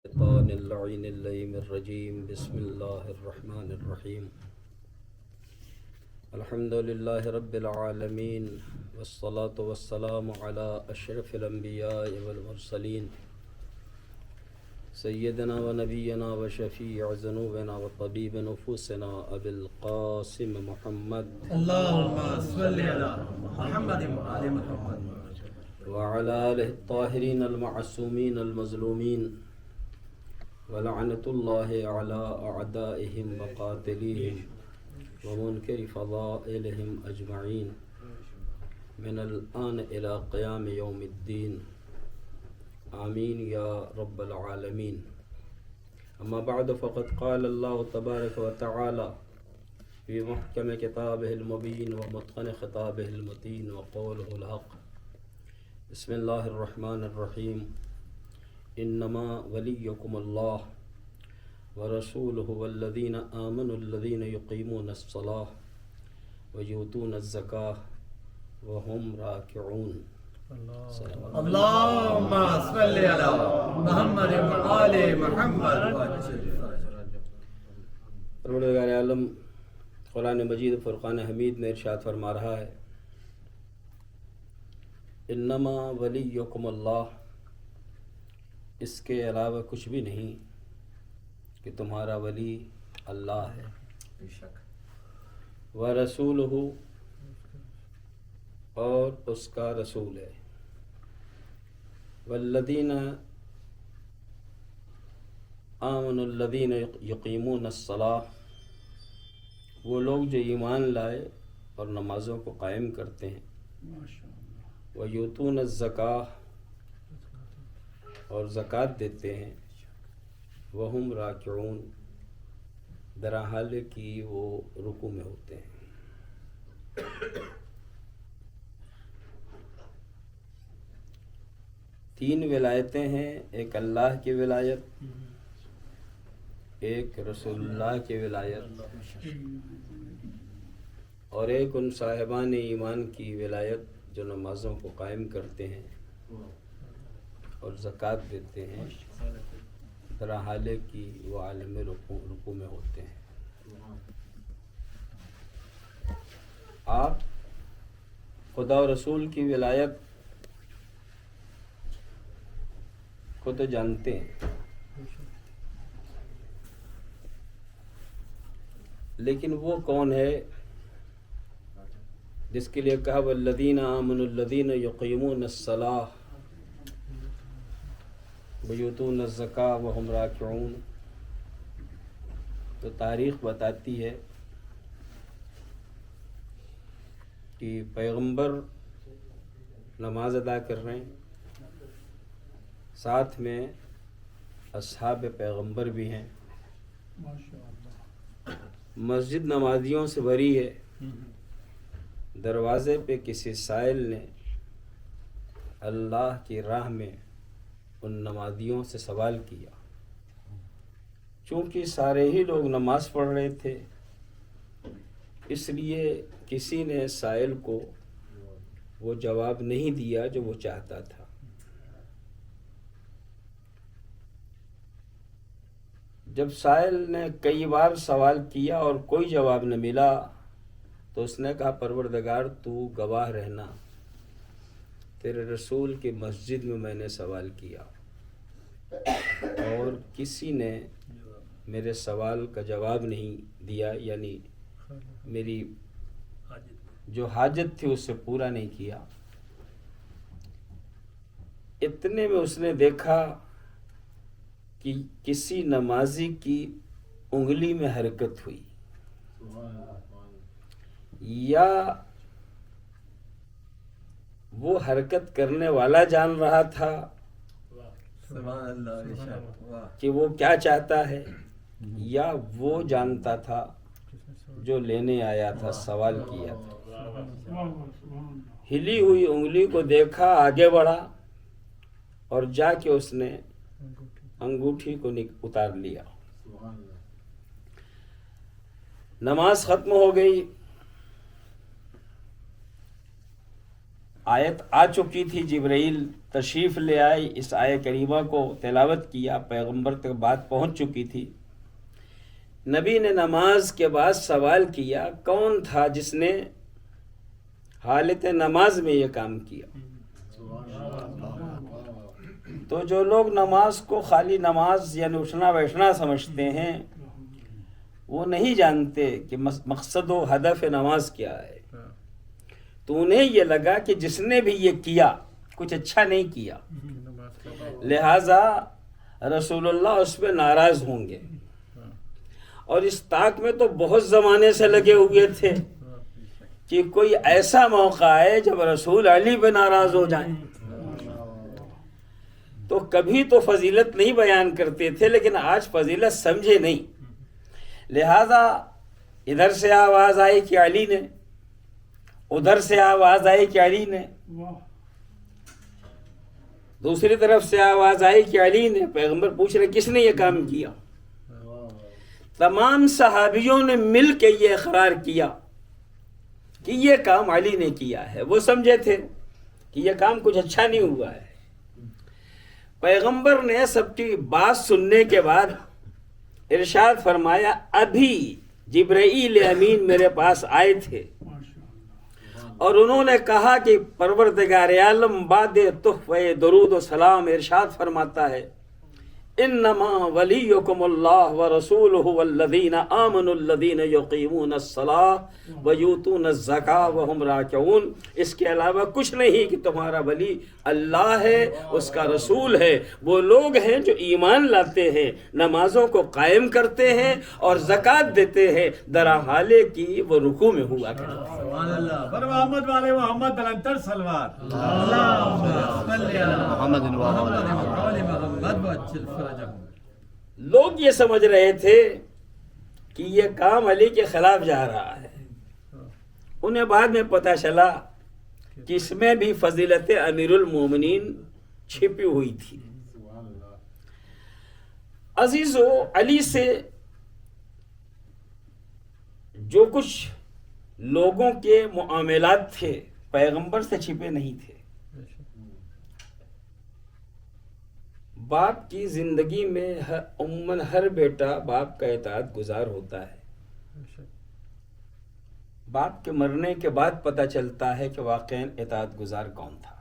الشيطان اللعين اللئيم الرجيم بسم الله الرحمن الرحيم الحمد لله رب العالمين والصلاة والسلام على أشرف الأنبياء والمرسلين سيدنا ونبينا وشفيع ذنوبنا وطبيب نفوسنا أبي القاسم محمد اللهم صل على محمد وآل محمد وعلى آله الطاهرين المعصومين المظلومين ولعنة الله على أعدائهم وقاتليهم ومنكر فضائلهم أجمعين من الآن إلى قيام يوم الدين آمين يا رب العالمين. أما بعد فقد قال الله تبارك وتعالى في محكم كتابه المبين ومتقن خطابه المتين وقوله الحق بسم الله الرحمن الرحيم انما وليكم الله ورسوله والذين آمنوا الذين يقيمون الصلاة ويؤتون الزكاة وهم راكعون. اللهم صل على محمد وآل محمد. پروردگار عالم قرآن مجید فرقان حمید میں ارشاد فرما رہا ہے انما ولیکم اللہ، اس کے علاوہ کچھ بھی نہیں کہ تمہارا ولی اللہ ہے، ورسولہ، اور اس کا رسول ہے، والذین آمنوا الذین یقیمون الصلاۃ، وہ لوگ جو ایمان لائے اور نمازوں کو قائم کرتے ہیں، ویؤتون الزکاۃ، اور زکوٰۃ دیتے ہیں، وہم راکعون، در حال کہ وہ رکوع میں ہوتے ہیں۔ تین ولایتیں ہیں، ایک اللہ کی ولایت، ایک رسول اللہ کی ولایت، اور ایک ان صاحبان ایمان کی ولایت جو نمازوں کو قائم کرتے ہیں اور زکوٰۃ دیتے ہیں، در حال کہ وہ عالم رکوع میں ہوتے ہیں۔ آپ خدا و رسول کی ولایت کو تو جانتے ہیں، لیکن وہ کون ہے جس کے لیے کہا والذین آمنوا الذین یقیمون الصلاۃ ویؤتون الزکاۃ وہم راکعون؟ تو تاریخ بتاتی ہے کہ پیغمبر نماز ادا کر رہے ہیں، ساتھ میں اصحاب پیغمبر بھی ہیں، مسجد نمازیوں سے بھری ہے، دروازے پہ کسی سائل نے اللہ کی راہ میں ان نمازیوں سے سوال کیا، چونکہ سارے ہی لوگ نماز پڑھ رہے تھے، اس لیے کسی نے سائل کو وہ جواب نہیں دیا جو وہ چاہتا تھا۔ جب سائل نے کئی بار سوال کیا اور کوئی جواب نہ ملا تو اس نے کہا پروردگار تو گواہ رہنا، تیرے رسول کی مسجد میں نے سوال کیا اور کسی نے میرے سوال کا جواب نہیں دیا، یعنی میری جو حاجت تھی اسے پورا نہیں کیا۔ اتنے میں اس نے دیکھا کہ کسی نمازی کی انگلی میں حرکت ہوئی، یا وہ حرکت کرنے والا جان رہا تھا کہ وہ کیا چاہتا ہے، یا وہ جانتا تھا جو لینے آیا تھا، سوال کیا تھا۔ ہلی ہوئی انگلی کو دیکھا، آگے بڑھا اور جا کے اس نے انگوٹھی کو اتار لیا۔ نماز ختم ہو گئی، آیت آ چکی تھی، جبرائیل تشریف لے آئی، اس آیہ کریمہ کو تلاوت کیا، پیغمبر تک بات پہنچ چکی تھی۔ نبی نے نماز کے بعد سوال کیا کون تھا جس نے حالت نماز میں یہ کام کیا؟ تو جو لوگ نماز کو خالی نماز یعنی اٹھنا بیٹھنا سمجھتے ہیں، وہ نہیں جانتے کہ مقصد و ہدف نماز کیا ہے۔ تو انہیں یہ لگا کہ جس نے بھی یہ کیا کچھ اچھا نہیں کیا، لہذا رسول اللہ اس پہ ناراض ہوں گے۔ اور اس طاق میں تو بہت زمانے سے لگے ہوئے تھے کہ کوئی ایسا موقع ہے جب رسول علی پہ ناراض ہو جائیں۔ تو کبھی تو فضیلت نہیں بیان کرتے تھے، لیکن آج فضیلت سمجھے نہیں، لہذا ادھر سے آواز آئی کہ علی نے، ادھر سے آواز آئی کہ علی نے، دوسری طرف سے آواز آئی کہ علی نے۔ پیغمبر پوچھ رہے کس نے یہ کام کیا؟ تمام صحابیوں نے مل کے یہ اقرار کیا کہ یہ کام علی نے کیا ہے۔ وہ سمجھے تھے کہ یہ کام کچھ اچھا نہیں ہوا ہے۔ پیغمبر نے سب کی بات سننے کے بعد ارشاد فرمایا ابھی جبرائیل امین میرے پاس آئے تھے اور انہوں نے کہا کہ پروردگار عالم بعد تحفہ درود و سلام ارشاد فرماتا ہے انما ولیکم اللہ ورسولہ والذین آمنوا الذین یقیمون الصلاۃ ویؤتون الزکاۃ وہم راکعون۔ اس کے علاوہ کچھ نہیں کہ تمہارا ولی اللہ ہے، اس کا رسول ہے، وہ لوگ ہیں جو ایمان لاتے ہیں، نمازوں کو قائم کرتے ہیں اور زکوٰۃ دیتے ہیں، درا حالے کی وہ رکوع میں ہوا کرتے ہیں۔ سبحان اللہ۔ پر محمد والے محمد بلندر سلوات اللہم صلی علی محمد محمد وعجل فرجہم۔ لوگ یہ سمجھ رہے تھے کہ یہ کام علی کے خلاف جا رہا ہے، انہیں بعد میں پتہ چلا کہ اس میں بھی فضیلت امیر المومنین چھپی ہوئی تھی۔ عزیزو، علی سے جو کچھ لوگوں کے معاملات تھے پیغمبر سے چھپے نہیں تھے۔ باپ کی زندگی میں عموماً ہر بیٹا باپ کا اطاعت گزار ہوتا ہے۔ باپ کے مرنے کے بعد پتہ چلتا ہے کہ واقعاً اطاعت گزار کون تھا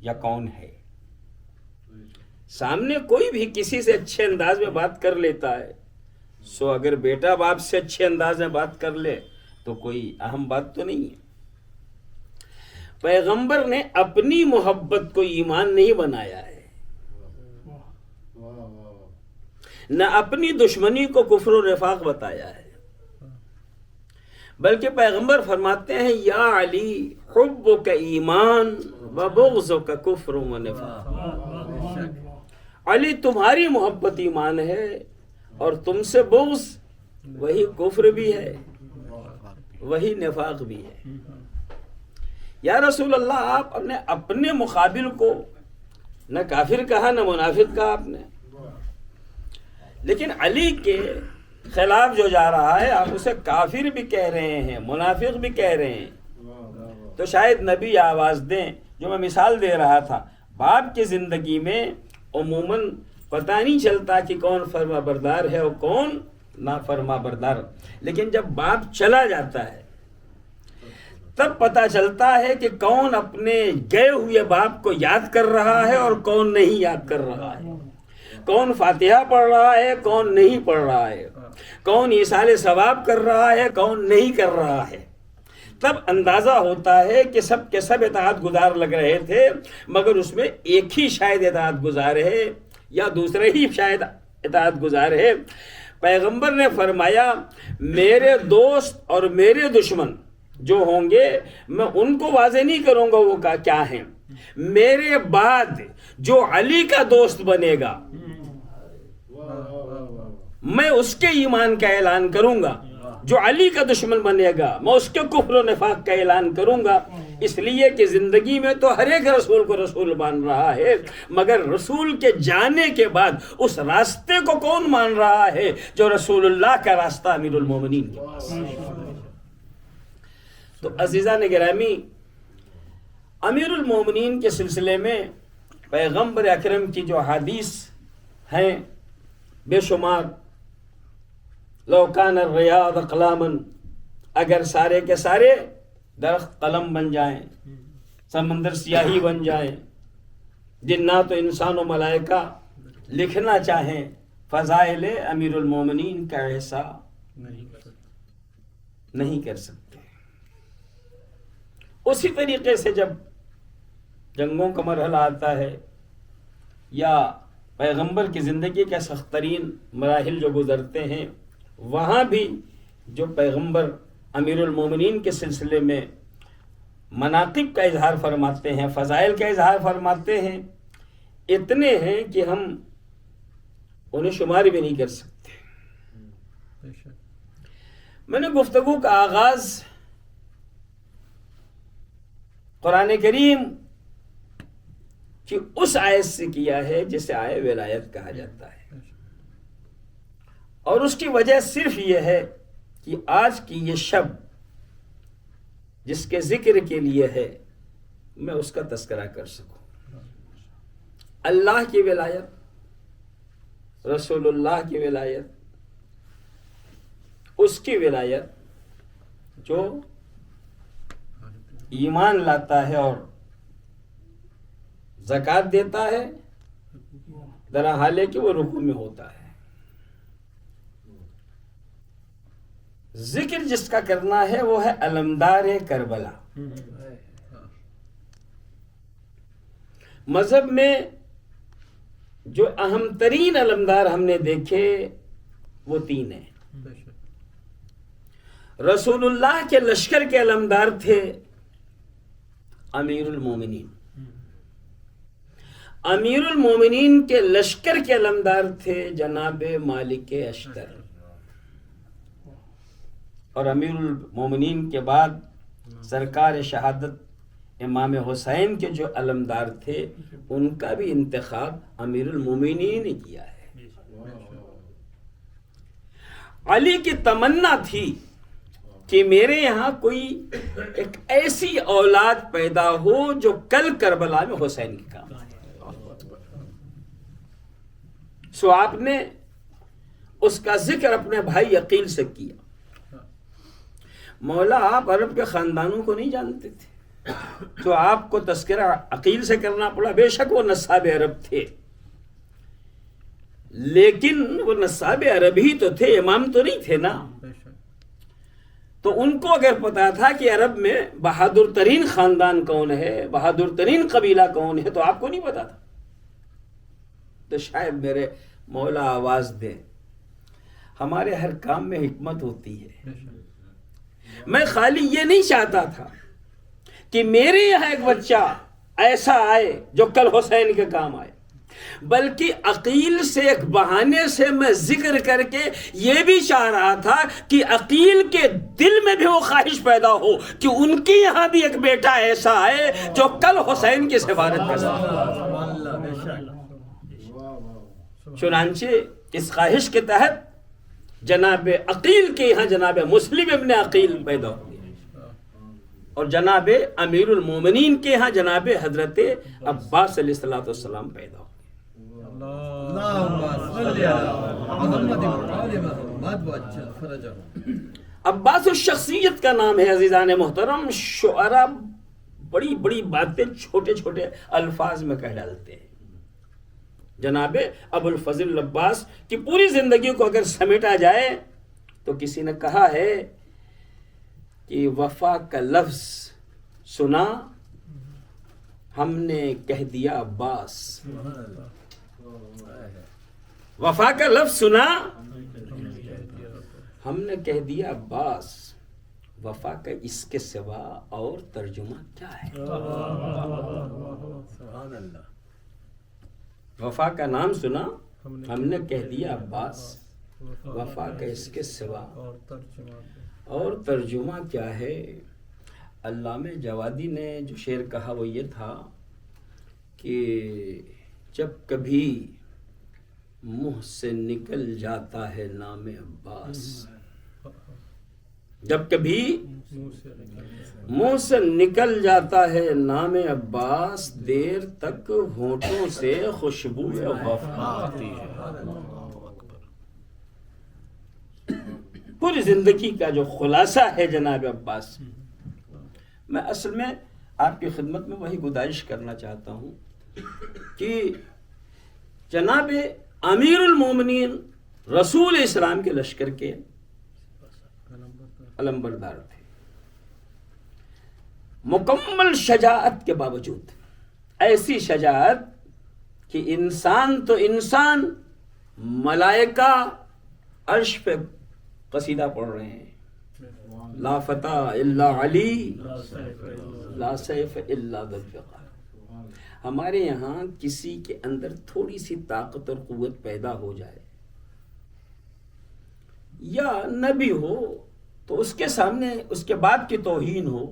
یا کون ہے۔ سامنے کوئی بھی کسی سے اچھے انداز میں بات کر لیتا ہے، سو اگر بیٹا باپ سے اچھے انداز میں بات کر لے تو کوئی اہم بات تو نہیں ہے۔ پیغمبر نے اپنی محبت کو ایمان نہیں بنایا ہے، نہ اپنی دشمنی کو کفر و نفاق بتایا ہے، بلکہ پیغمبر فرماتے ہیں یا علی حبک ایمان و بغضک کفر و نفاق۔ علی تمہاری محبت ایمان ہے اور تم سے بغض وہی کفر بھی ہے، وہی نفاق بھی ہے۔ یا رسول اللہ، آپ نے اپنے مقابل کو نہ کافر کہا نہ منافق کہا آپ نے، لیکن علی کے خلاف جو جا رہا ہے آپ اسے کافر بھی کہہ رہے ہیں، منافق بھی کہہ رہے ہیں۔ تو شاید نبی آواز دیں، جو میں مثال دے رہا تھا، باپ کی زندگی میں عموماً پتہ نہیں چلتا کہ کون فرما بردار ہے اور کون نافرما بردار، لیکن جب باپ چلا جاتا ہے تب پتہ چلتا ہے کہ کون اپنے گئے ہوئے باپ کو یاد کر رہا ہے اور کون نہیں یاد کر رہا ہے، کون فاتحہ پڑھ رہا ہے کون نہیں پڑھ رہا ہے، کون ایصال ثواب کر رہا ہے کون نہیں کر رہا ہے۔ تب اندازہ ہوتا ہے کہ سب کے سب اطاعت گزار لگ رہے تھے، مگر اس میں ایک ہی شاید اطاعت گزار ہے یا دوسرے ہی شاید اطاعت گزار ہے۔ پیغمبر نے فرمایا میرے دوست اور میرے دشمن جو ہوں گے میں ان کو واضح نہیں کروں گا وہ کیا ہیں، میرے بعد جو علی کا دوست بنے گا میں اس کے ایمان کا اعلان کروں گا، جو علی کا دشمن بنے گا میں اس کے کفر و نفاق کا اعلان کروں گا۔ اس لیے کہ زندگی میں تو ہر ایک رسول کو رسول مان رہا ہے، مگر رسول کے جانے کے بعد اس راستے کو کون مان رہا ہے جو رسول اللہ کا راستہ امیر المومنین کے پاس۔ تو عزیزان گرامی، امیر المومنین کے سلسلے میں پیغمبر اکرم کی جو حدیث ہیں بے شمار، لو کان الریاض اقلاما، اگر سارے کے سارے درخت قلم بن جائیں، سمندر سیاہی بن جائیں، جنات و انسان و ملائکہ لکھنا چاہیں فضائل امیر المومنین کا ایسا نہیں کر سکتے۔ اسی طریقے سے جب جنگوں کا مرحلہ آتا ہے یا پیغمبر کی زندگی کے سخت ترین مراحل جو گزرتے ہیں، وہاں بھی جو پیغمبر امیر المومنین کے سلسلے میں مناقب کا اظہار فرماتے ہیں، فضائل کا اظہار فرماتے ہیں، اتنے ہیں کہ ہم انہیں شمار بھی نہیں کر سکتے۔ میں نے گفتگو کا آغاز قرآن کریم کہ اس آیت سے کیا ہے جسے آیت ولایت کہا جاتا ہے، اور اس کی وجہ صرف یہ ہے کہ آج کی یہ شب جس کے ذکر کے لیے ہے، میں اس کا تذکرہ کر سکوں۔ اللہ کی ولایت، رسول اللہ کی ولایت، اس کی ولایت جو ایمان لاتا ہے اور زکوٰۃ دیتا ہے، درا حال ہے کہ وہ رکوع میں ہوتا ہے۔ ذکر جس کا کرنا ہے وہ ہے علمدار کربلا۔ مذہب میں جو اہم ترین علمدار ہم نے دیکھے وہ تین ہیں۔ رسول اللہ کے لشکر کے علمدار تھے امیر المومنین، امیر المومنین کے لشکر کے علمدار تھے جناب مالک اشتر، اور امیر المومنین کے بعد سرکار شہادت امام حسین کے جو علمدار تھے ان کا بھی انتخاب امیر المومنین نے کیا ہے۔ علی کی تمنا تھی کہ میرے یہاں کوئی ایک ایسی اولاد پیدا ہو جو کل کربلا میں حسین کی کام آئے۔ سو آپ نے اس کا ذکر اپنے بھائی عقیل سے کیا۔ مولا آپ عرب کے خاندانوں کو نہیں جانتے تھے تو آپ کو تذکرہ عقیل سے کرنا پڑا۔ بے شک وہ نساب عرب تھے، لیکن وہ نساب عرب ہی تو تھے، امام تو نہیں تھے نا۔ تو ان کو اگر پتا تھا کہ عرب میں بہادر ترین خاندان کون ہے، بہادر ترین قبیلہ کون ہے، تو آپ کو نہیں پتا تھا، تو شاید میرے مولا آواز دیں۔ ہمارے ہر کام میں حکمت ہوتی ہے۔ میں خالی یہ نہیں چاہتا تھا کہ میرے یہاں ایک بچہ ایسا آئے جو کل حسین کے کام آئے، بلکہ عقیل سے ایک بہانے سے میں ذکر کر کے یہ بھی چاہ رہا تھا کہ عقیل کے دل میں بھی وہ خواہش پیدا ہو کہ ان کے یہاں بھی ایک بیٹا ایسا آئے جو کل حسین کی سفارت کر سکے۔ چنانچہ اس خواہش کے تحت جناب عقیل کے یہاں جناب مسلم ابن عقیل پیدا ہوئے، اور جناب امیر المومنین کے ہاں جناب حضرت عباس علیہ السلام پیدا ہوئے۔ عباس الشخصیت کا نام ہے عزیزان محترم۔ شعراء بڑی بڑی باتیں چھوٹے چھوٹے الفاظ میں کہہ ڈالتے ہیں۔ جناب ابو الفضل عباس کی پوری زندگی کو اگر سمیٹا جائے تو کسی نے کہا ہے کہ وفا کا لفظ سنا ہم نے کہہ دیا عباس، وفا کا لفظ سنا ہم نے کہہ دیا عباس، وفا کا اس کے سوا اور ترجمہ کیا ہے؟ سبحان اللہ۔ وفا کا نام سنا ہم نے کہہ دیا عباس، وفا کا اس کے سوا اور ترجمہ کیا ہے؟ علامہ جوادی نے جو شعر کہا وہ یہ تھا کہ جب کبھی منہ سے نکل جاتا ہے نام عباس، جب کبھی منہ سے نکل جاتا ہے نام عباس، دیر تک ہونٹوں سے خوشبو وفا آتی ہے۔ پوری زندگی کا جو خلاصہ ہے جناب عباس، میں اصل میں آپ کی خدمت میں وہی گزارش کرنا چاہتا ہوں کہ جناب امیر المومنین رسول اسلام کے لشکر کے علمبردار تھے، مکمل شجاعت کے باوجود، ایسی شجاعت کہ انسان تو انسان، ملائکہ عرش پہ قصیدہ پڑھ رہے ہیں، لا فتح الا علی لا سیف الا ذو الفقار۔ ہمارے یہاں کسی کے اندر تھوڑی سی طاقت اور قوت پیدا ہو جائے یا نبی ہو تو اس کے سامنے اس کے باپ کی توہین ہو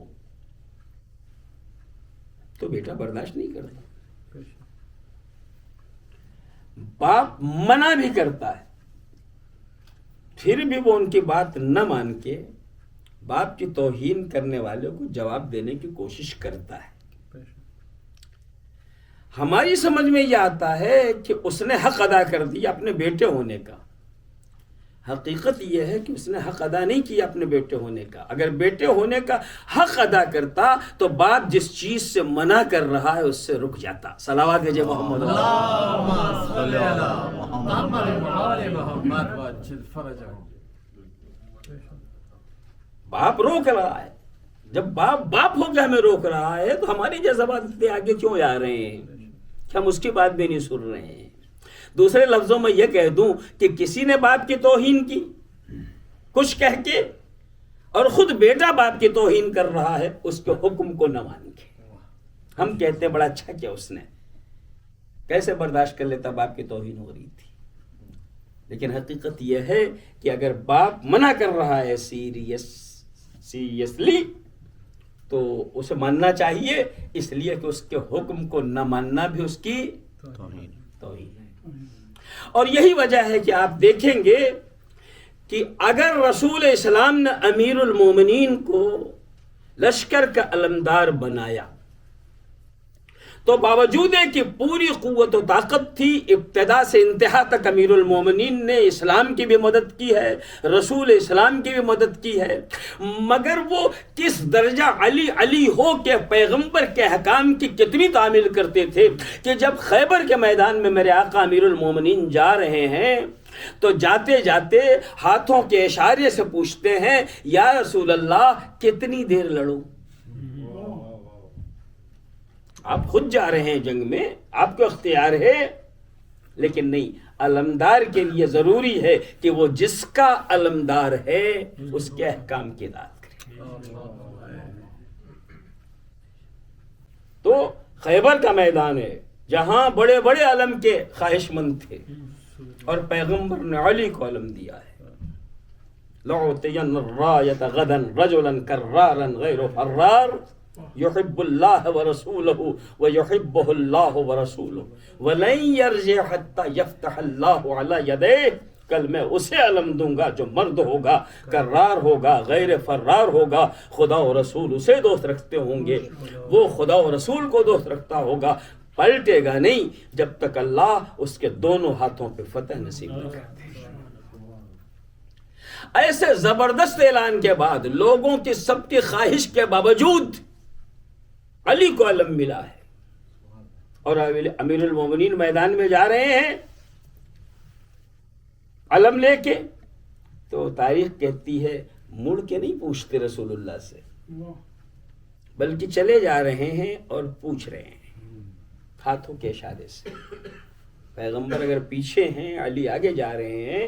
تو بیٹا برداشت نہیں کرتا، باپ منع بھی کرتا ہے، پھر بھی وہ ان کی بات نہ مان کے باپ کی توہین کرنے والے کو جواب دینے کی کوشش کرتا ہے۔ ہماری سمجھ میں یہ آتا ہے کہ اس نے حق ادا کر دیا اپنے بیٹے ہونے کا، حقیقت یہ ہے کہ اس نے حق ادا نہیں کیا اپنے بیٹے ہونے کا۔ اگر بیٹے ہونے کا حق ادا کرتا تو باپ جس چیز سے منع کر رہا ہے اس سے رک جاتا۔ صلوات بھیجے محمد اللهم صل على محمد وآل محمد وعجل فرجهم۔ باپ روک رہا ہے، جب باپ ہو کے ہمیں روک رہا ہے تو ہماری جذبات آگے کیوں آ رہے ہیں کہ ہم اس کی بات بھی نہیں سن رہے ہیں۔ دوسرے لفظوں میں یہ کہہ دوں کہ کسی نے باپ کی توہین کی کچھ کہہ کے، اور خود بیٹا باپ کی توہین کر رہا ہے اس کے حکم کو نہ مان کے، ہم کہتے ہیں بڑا اچھا کیا اس نے، کیسے برداشت کر لیتا، باپ کی توہین ہو رہی تھی۔ لیکن حقیقت یہ ہے کہ اگر باپ منع کر رہا ہے سیریسلی تو اسے ماننا چاہیے، اس لیے کہ اس کے حکم کو نہ ماننا بھی اس کی توہین ہے۔ اور یہی وجہ ہے کہ آپ دیکھیں گے کہ اگر رسول اسلام نے امیر المومنین کو لشکر کا علمدار بنایا تو باوجود ہے کہ پوری قوت و طاقت تھی، ابتدا سے انتہا تک امیر المومنین نے اسلام کی بھی مدد کی ہے، رسول اسلام کی بھی مدد کی ہے، مگر وہ کس درجہ علی ہو کے پیغمبر کے احکام کی کتنی تعمیل کرتے تھے کہ جب خیبر کے میدان میں میرے آقا امیر المومنین جا رہے ہیں تو جاتے جاتے ہاتھوں کے اشارے سے پوچھتے ہیں، یا رسول اللہ کتنی دیر لڑوں؟ آپ خود جا رہے ہیں جنگ میں، آپ کو اختیار ہے، لیکن نہیں، علمدار کے لیے ضروری ہے کہ وہ جس کا علمدار ہے اس کے احکام کی اطاعت کرے۔ تو خیبر کا میدان ہے جہاں بڑے بڑے علم کے خواہش مند تھے، اور پیغمبر نے علی کو علم دیا ہے، لَأُعْطِيَنَّ الرَّایَةَ غَدًا رَجُلًا كَرَّارًا غَيْرَ فَرَّارٍ يحب اللہ ورسولہ ویحبہ اللہ ورسولہ ولن یرجع حتی یفتح اللہ علی یدیہ۔ کل میں اسے علم دوں گا جو مرد ہوگا، کرار ہوگا، غیر فرار ہوگا، خدا و رسول اسے دوست رکھتے ہوں گے، وہ خدا و رسول کو دوست رکھتا ہوگا، پلٹے گا نہیں جب تک اللہ اس کے دونوں ہاتھوں پہ فتح نصیب نہ کرتے۔ ایسے زبردست اعلان کے بعد لوگوں کی سب کی خواہش کے باوجود علی کو علم ملا ہے، اور امیر المومنین میدان میں جا رہے ہیں علم لے کے، تو تاریخ کہتی ہے مڑ کے نہیں پوچھتے رسول اللہ سے، بلکہ چلے جا رہے ہیں اور پوچھ رہے ہیں ہاتھوں کے اشارے سے۔ پیغمبر اگر پیچھے ہیں، علی آگے جا رہے ہیں،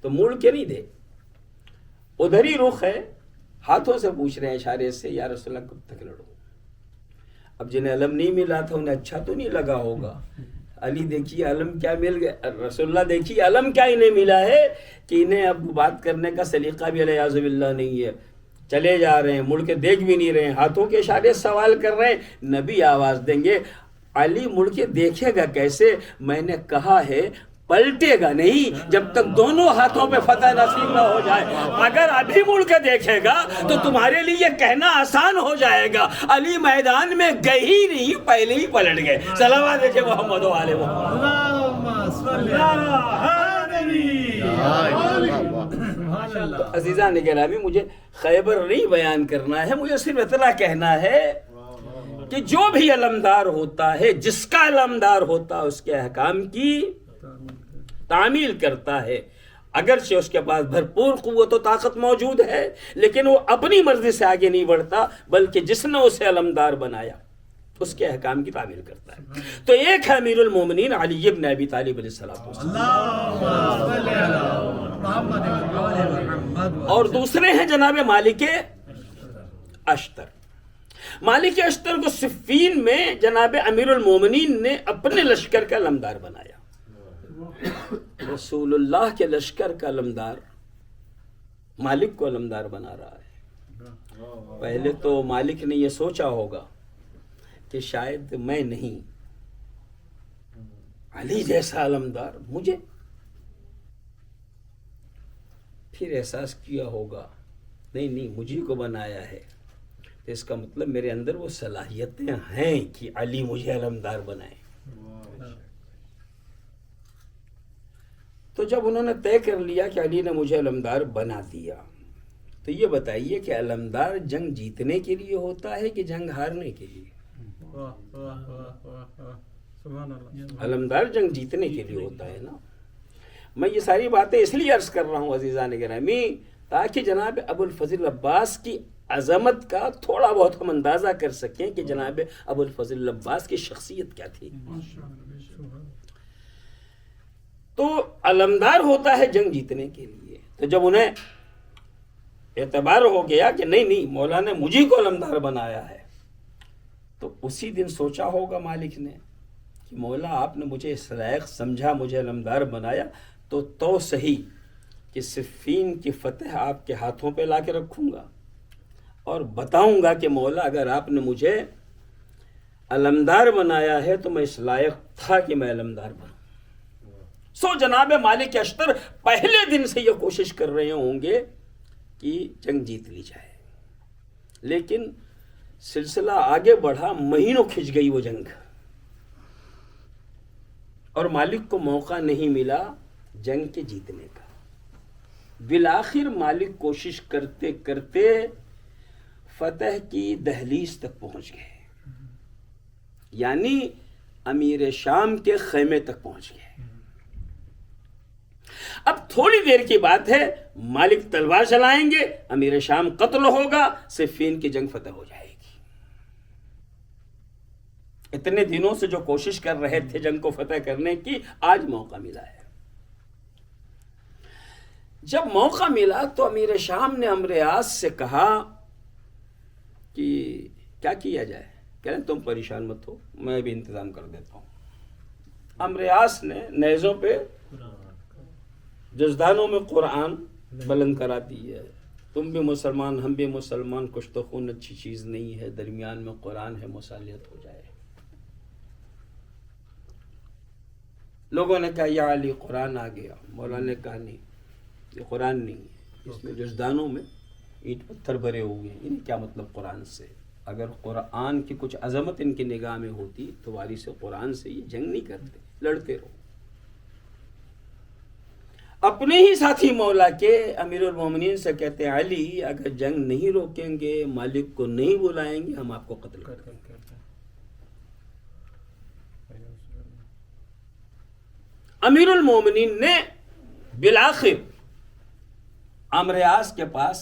تو مڑ کے نہیں دے، ادھر ہی رخ ہے، ہاتھوں سے پوچھ رہے ہیں اشارے سے، یا رسول اللہ کب تک لڑو؟ اب جنہیں علم نہیں ملا تھا انہیں اچھا تو نہیں لگا ہوگا، علی دیکھیے علم کیا مل گیا، رسول اللہ دیکھیے علم کیا انہیں ملا ہے کہ انہیں اب بات کرنے کا سلیقہ بھی علیہ باللہ نہیں ہے، چلے جا رہے ہیں، مڑ کے دیکھ بھی نہیں رہے ہیں، ہاتھوں کے اشارے سوال کر رہے ہیں۔ نبی آواز دیں گے، علی مڑ کے دیکھے گا کیسے؟ میں نے کہا ہے پلٹے گا نہیں جب تک دونوں ہاتھوں پہ فتح نصیب نہ ہو جائے. اگر ابھی مڑ کے دیکھے گا تو تمہارے لیے یہ کہنا آسان ہو جائے گا علی میدان میں گئے ہی نہیں، پہلے ہی پلٹ گئے. صلوات دیکھیں محمد و آل محمد. اللهم صل على النبي. عزیزان گرامی، مجھے خیبر نہیں بیان کرنا ہے، مجھے صرف اتنا کہنا ہے کہ جو بھی علمدار ہوتا ہے، جس کا علمدار ہوتا ہے، اس کے احکام کی تعمیل کرتا ہے. اگرچہ اس کے پاس بھرپور قوت و طاقت موجود ہے، لیکن وہ اپنی مرضی سے آگے نہیں بڑھتا، بلکہ جس نے اسے علمدار بنایا اس کے احکام کی تعمیل کرتا ہے. تو ایک ہے امیر المومنین علی ابن ابی طالب علیہ السلام، اللهم صل على محمد وآل محمد. اور دوسرے ہیں جناب مالک اشتر. مالک اشتر کو صفین میں جناب امیر المومنین نے اپنے لشکر کا علمدار بنایا. رسول اللہ کے لشکر کا علمدار مالک کو علمدار بنا رہا ہے. پہلے تو مالک نے یہ سوچا ہوگا کہ شاید میں نہیں، علی جیسا علمدار مجھے. پھر احساس کیا ہوگا نہیں مجھے کو بنایا ہے، تو اس کا مطلب میرے اندر وہ صلاحیتیں ہیں کہ علی مجھے علمدار بنائے. تو جب انہوں نے طے کر لیا کہ علی نے مجھے علمدار بنا دیا، تو یہ بتائیے کہ علمدار جنگ جیتنے کے لیے ہوتا ہے کہ جنگ ہارنے کے لیے؟ علمدار جنگ جیتنے کے لیے ہوتا ہے نا. میں یہ ساری باتیں اس لیے عرض کر رہا ہوں عزیزان گرامی تاکہ جناب ابو الفضل عباس کی عظمت کا تھوڑا بہت ہم اندازہ کر سکیں کہ جناب ابو الفضل عباس کی شخصیت کیا تھی. تو علمدار ہوتا ہے جنگ جیتنے کے لیے. تو جب انہیں اعتبار ہو گیا کہ نہیں مولا نے مجھے کو علمدار بنایا ہے، تو اسی دن سوچا ہوگا مالک نے کہ مولا آپ نے مجھے اس لائق سمجھا، مجھے علمدار بنایا، تو صحیح کہ صفین کی فتح آپ کے ہاتھوں پہ لا کے رکھوں گا اور بتاؤں گا کہ مولا اگر آپ نے مجھے علمدار بنایا ہے تو میں اس لائق تھا کہ میں علمدار بنوں. سو جناب مالک اشتر پہلے دن سے یہ کوشش کر رہے ہوں گے کہ جنگ جیت لی جائے، لیکن سلسلہ آگے بڑھا، مہینوں کھنچ گئی وہ جنگ، اور مالک کو موقع نہیں ملا جنگ کے جیتنے کا. بالآخر مالک کوشش کرتے کرتے فتح کی دہلیز تک پہنچ گئے، یعنی امیر شام کے خیمے تک پہنچ گئے. اب تھوڑی دیر کی بات ہے، مالک تلوار چلائیں گے، امیر شام قتل ہوگا، صفین کی جنگ فتح ہو جائے گی. اتنے دنوں سے جو کوشش کر رہے تھے جنگ کو فتح کرنے کی، آج موقع ملا ہے. جب موقع ملا تو امیر شام نے عمرو عاص سے کہا کہ کیا کیا جائے. کہہ رہے تم پریشان مت ہو، میں بھی انتظام کر دیتا ہوں. عمرو عاص نے نیزوں پہ جزدانوں میں قرآن بلند کرا دی ہے. تم بھی مسلمان، ہم بھی مسلمان، کشت و خون اچھی چیز نہیں ہے، درمیان میں قرآن ہے، مصالحت ہو جائے. لوگوں نے کہا یا علی قرآن آ گیا. مولانا نے کہا نہیں، یہ قرآن نہیں ہے، اس میں جزدانوں میں اینٹ پتھر بھرے ہوئے ہیں. انہیں کیا مطلب قرآن سے؟ اگر قرآن کی کچھ عظمت ان کی نگاہ میں ہوتی تو وارث قرآن سے یہ جنگ نہیں کرتے، لڑتے رہو. اپنے ہی ساتھی مولا کے امیر المومنین سے کہتے ہیں علی اگر جنگ نہیں روکیں گے، مالک کو نہیں بلائیں گے، ہم آپ کو قتل کر دیں گے. امیر المومنین نے بالآخر عمرو عاص کے پاس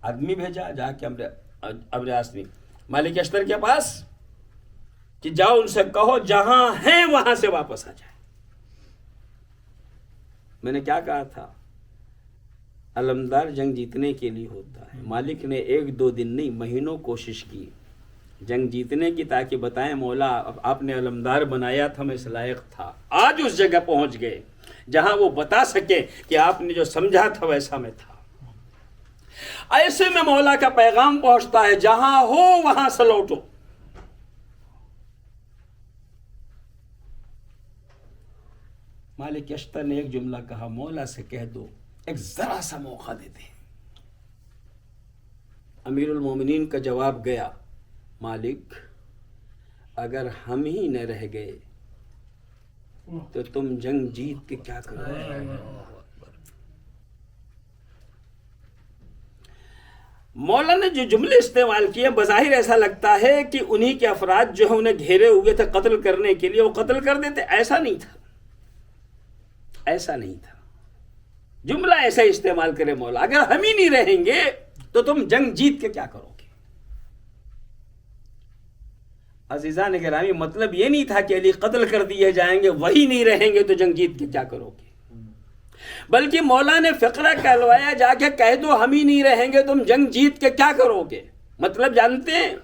آدمی بھیجا، جا کے عمرو عاص نے مالک اشتر کے پاس کہ جاؤ ان سے کہو جہاں ہیں وہاں سے واپس آ جائے. میں نے کیا کہا تھا، علمدار جنگ جیتنے کے لیے ہوتا ہے. مالک نے 1-2 دن نہیں، مہینوں کوشش کی جنگ جیتنے کی، تاکہ بتائیں مولا آپ نے علمدار بنایا تھا، میں اس لائق تھا. آج اس جگہ پہنچ گئے جہاں وہ بتا سکے کہ آپ نے جو سمجھا تھا ویسا میں تھا. ایسے میں مولا کا پیغام پہنچتا ہے جہاں ہو وہاں سے لوٹو. مالک اشتر نے ایک جملہ کہا، مولا سے کہہ دو ایک ذرا سا موقع دے دیں۔ امیر المومنین کا جواب گیا، مالک اگر ہم ہی نہ رہ گئے تو تم جنگ جیت کے کیا کرو گے؟ مولا نے جو جملے استعمال کیے بظاہر ایسا لگتا ہے کہ انہی کے افراد جو ہیں انہیں گھیرے ہوئے تھے قتل کرنے کے لیے، وہ قتل کر دیتے۔ ایسا نہیں تھا، ایسا نہیں تھا۔ جملہ ایسا استعمال کرے مولا، اگر ہم ہی نہیں رہیں گے تو تم جنگ جیت کے کیا کرو گے؟ عزیزان گرامی، مطلب یہ نہیں تھا کہ علی قتل کر دیے جائیں گے، وہی نہیں رہیں گے تو جنگ جیت کے کیا کرو گے، بلکہ مولا نے فقرہ کہلوایا، جا کے کہہ دو ہم ہی نہیں رہیں گے تم جنگ جیت کے کیا کرو گے۔ مطلب جانتے ہیں؟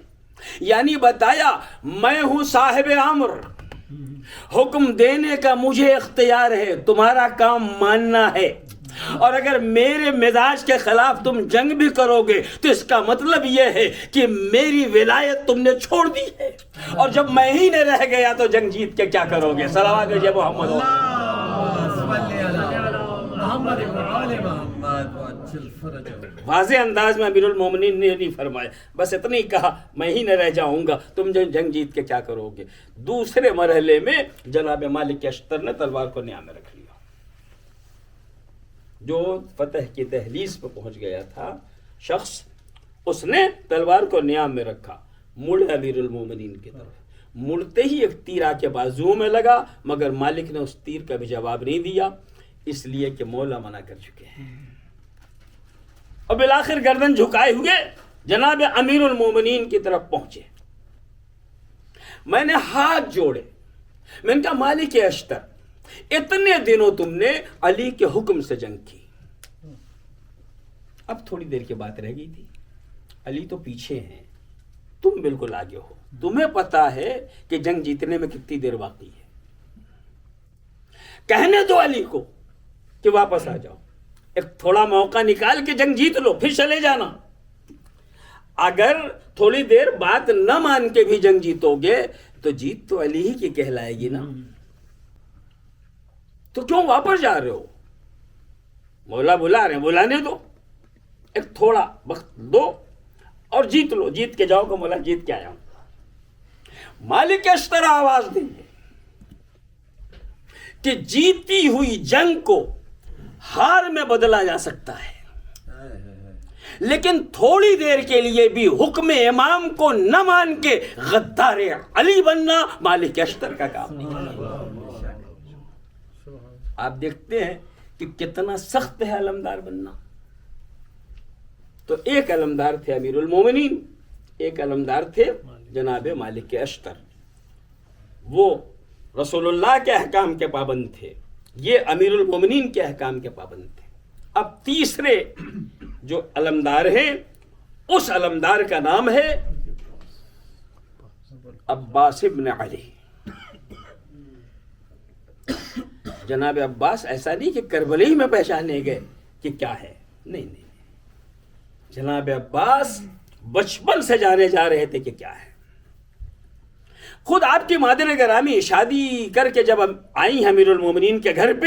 یعنی بتایا میں ہوں صاحب امر، حکم دینے کا مجھے اختیار ہے، تمہارا کام ماننا ہے، اور اگر میرے مزاج کے خلاف تم جنگ بھی کرو گے تو اس کا مطلب یہ ہے کہ میری ولایت تم نے چھوڑ دی ہے، اور جب میں ہی نہ رہ گیا تو جنگ جیت کے کیا کرو گے؟ صلوات جب محمد واضح انداز میں امیر المومنین نے نہیں فرمایا، بس اتنا ہی کہا میں ہی نہ رہ جاؤں گا، تم جنگ جیت کے کیا کرو گے۔ دوسرے مرحلے میں جناب مالک اشتر نے تلوار کو نیام میں رکھ لیا۔ جو فتح کی دہلیز پہ پہنچ گیا تھا شخص، اس نے تلوار کو نیام میں رکھا، مڑے امیر المومنین کی طرف، مڑتے ہی ایک تیر آ کے بازو میں لگا، مگر مالک نے اس تیر کا بھی جواب نہیں دیا، اس لیے کہ مولا منع کر چکے ہیں۔ اور بالآخر گردن جھکائے ہوئے جناب امیر المومنین کی طرف پہنچے۔ میں نے ہاتھ جوڑے، میں نے کہا مالک اشتر، اتنے دنوں تم نے علی کے حکم سے جنگ کی، اب تھوڑی دیر کی بات رہ گئی تھی، علی تو پیچھے ہیں، تم بالکل آگے ہو، تمہیں پتا ہے کہ جنگ جیتنے میں کتنی دیر باقی ہے، کہنے دو علی کو کہ واپس آ جاؤ، ایک تھوڑا موقع نکال کے جنگ جیت لو پھر چلے جانا۔ اگر تھوڑی دیر بات نہ مان کے بھی جنگ جیتو گے تو جیت تو علی ہی کی کہلائے گی نا، تو کیوں واپس جا رہے ہو؟ مولا بلا رہے ہیں، بلانے دو، ایک تھوڑا وقت دو اور جیت لو، جیت کے جاؤ کہ مولا جیت کے آیا ہوں۔ مالک اشتر آواز دیں گے کہ جیتی ہوئی جنگ کو ہار میں بدلا جا سکتا ہے، لیکن تھوڑی دیر کے لیے بھی حکم امام کو نہ مان کے غدار علی بننا مالک اشتر کا کام نہیں۔ آپ دیکھتے ہیں کہ کتنا سخت ہے علمدار بننا۔ تو ایک علمدار تھے امیر المومنین، ایک علمدار تھے جناب مالک اشتر، وہ رسول اللہ کے احکام کے پابند تھے، یہ امیر المومنین کے احکام کے پابند تھے۔ اب تیسرے جو علمدار ہیں، اس علمدار کا نام ہے عباس ابن علی۔ جناب عباس ایسا نہیں کہ کربلا ہی میں پہچانے گئے کہ کیا ہے، نہیں نہیں، جناب عباس بچپن سے جانے جا رہے تھے کہ کیا ہے۔ خود آپ کی مادر گرامی شادی کر کے جب آئی امیر المومنین کے گھر پہ،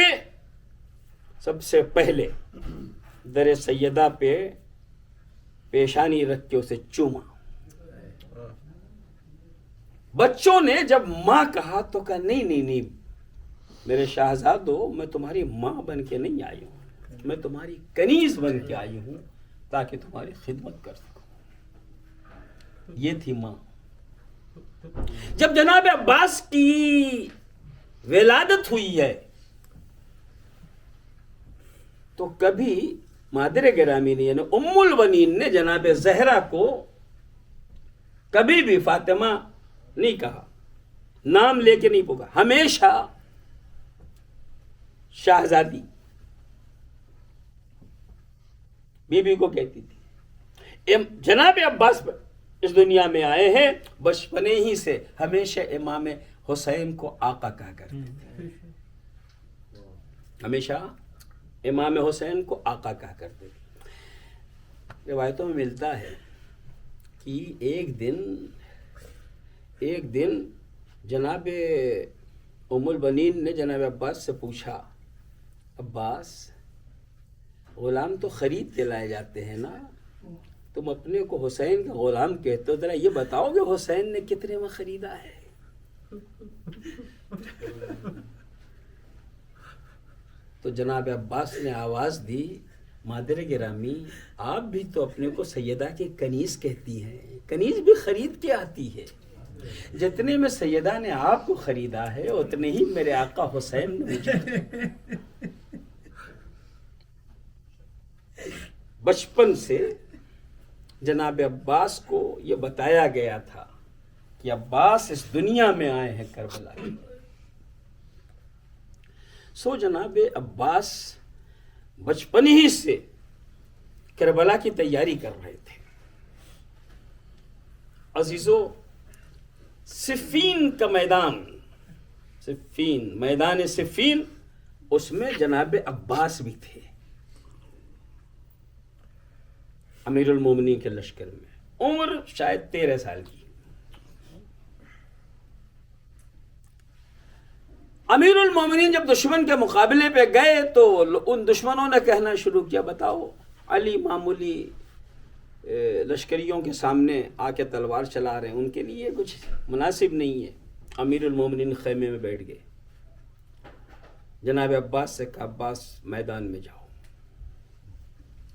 سب سے پہلے در سیدہ پہ پیشانی رکھ کے اسے چوما۔ بچوں نے جب ماں کہا تو کہا نہیں نہیں نہیں میرے شہزادو، میں تمہاری ماں بن کے نہیں آئی ہوں، میں تمہاری کنیز بن کے آئی ہوں تاکہ تمہاری خدمت کر سکوں۔ یہ تھی ماں۔ جب جناب عباس کی ولادت ہوئی ہے تو کبھی مادر گرامی نے یعنی ام البنین نے جناب زہرا کو کبھی بھی فاطمہ نہیں کہا، نام لے کے نہیں پکارا، ہمیشہ شہزادی بی بی کو کہتی تھی۔ جناب عباس اس دنیا میں آئے ہیں، بچپنے ہی سے ہمیشہ امام حسین کو آقا کہا کرتے تھے، ہمیشہ امام حسین کو آقا کہا کرتے تھے۔ روایتوں میں ملتا ہے کہ ایک دن جناب ام البنین نے جناب عباس سے پوچھا عباس غلام تو خرید کے لائے جاتے ہیں نا، تم اپنے کو حسین کا غلام کہتے ہو، ذرا یہ بتاؤ کہ حسین نے کتنے میں خریدا ہے؟ تو جناب عباس نے آواز دی مادر گرامی آپ بھی تو اپنے کو سیدہ کے کنیز کہتی ہیں، کنیز بھی خرید کے آتی ہے، جتنے میں سیدہ نے آپ کو خریدا ہے اتنے ہی میرے آقا حسین نے مجھے۔ بچپن سے جناب عباس کو یہ بتایا گیا تھا کہ عباس اس دنیا میں آئے ہیں کربلا کے۔ سو جناب عباس بچپن ہی سے کربلا کی تیاری کر رہے تھے۔ عزیزو، صفین کا میدان، صفین، میدان صفین، اس میں جناب عباس بھی تھے، امیر المومنین کے لشکر میں، عمر شاید 13 سال کی۔ امیر المومنین جب دشمن کے مقابلے پہ گئے تو ان دشمنوں نے کہنا شروع کیا بتاؤ علی معمولی لشکریوں کے سامنے آ کے تلوار چلا رہے ہیں، ان کے لیے کچھ مناسب نہیں ہے۔ امیر المومنین خیمے میں بیٹھ گئے، جناب عباس سے کہا عباس میدان میں جاؤ،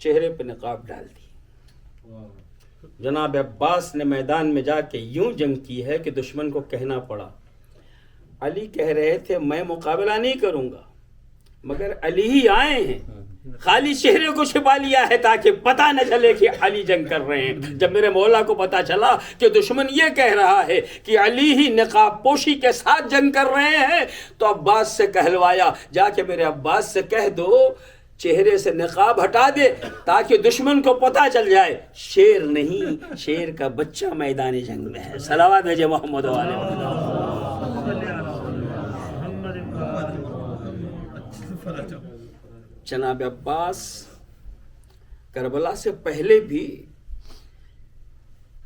چہرے پہ نقاب ڈال دی۔ جناب عباس نے میدان میں جا کے یوں جنگ کی ہے کہ دشمن کو کہنا پڑا، علی کہہ رہے تھے میں مقابلہ نہیں کروں گا، مگر علی ہی آئے ہیں، خالی چہرے کو چھپا لیا ہے تاکہ پتہ نہ چلے کہ علی جنگ کر رہے ہیں۔ جب میرے مولا کو پتہ چلا کہ دشمن یہ کہہ رہا ہے کہ علی ہی نقاب پوشی کے ساتھ جنگ کر رہے ہیں، تو عباس سے کہلوایا جا کے میرے عباس سے کہہ دو چہرے سے نقاب ہٹا دے تاکہ دشمن کو پتہ چل جائے شیر نہیں، شیر کا بچہ میدان جنگ میں ہے۔ صلوات بھیجے محمد و آل محمد۔ جناب عباس کربلا سے پہلے بھی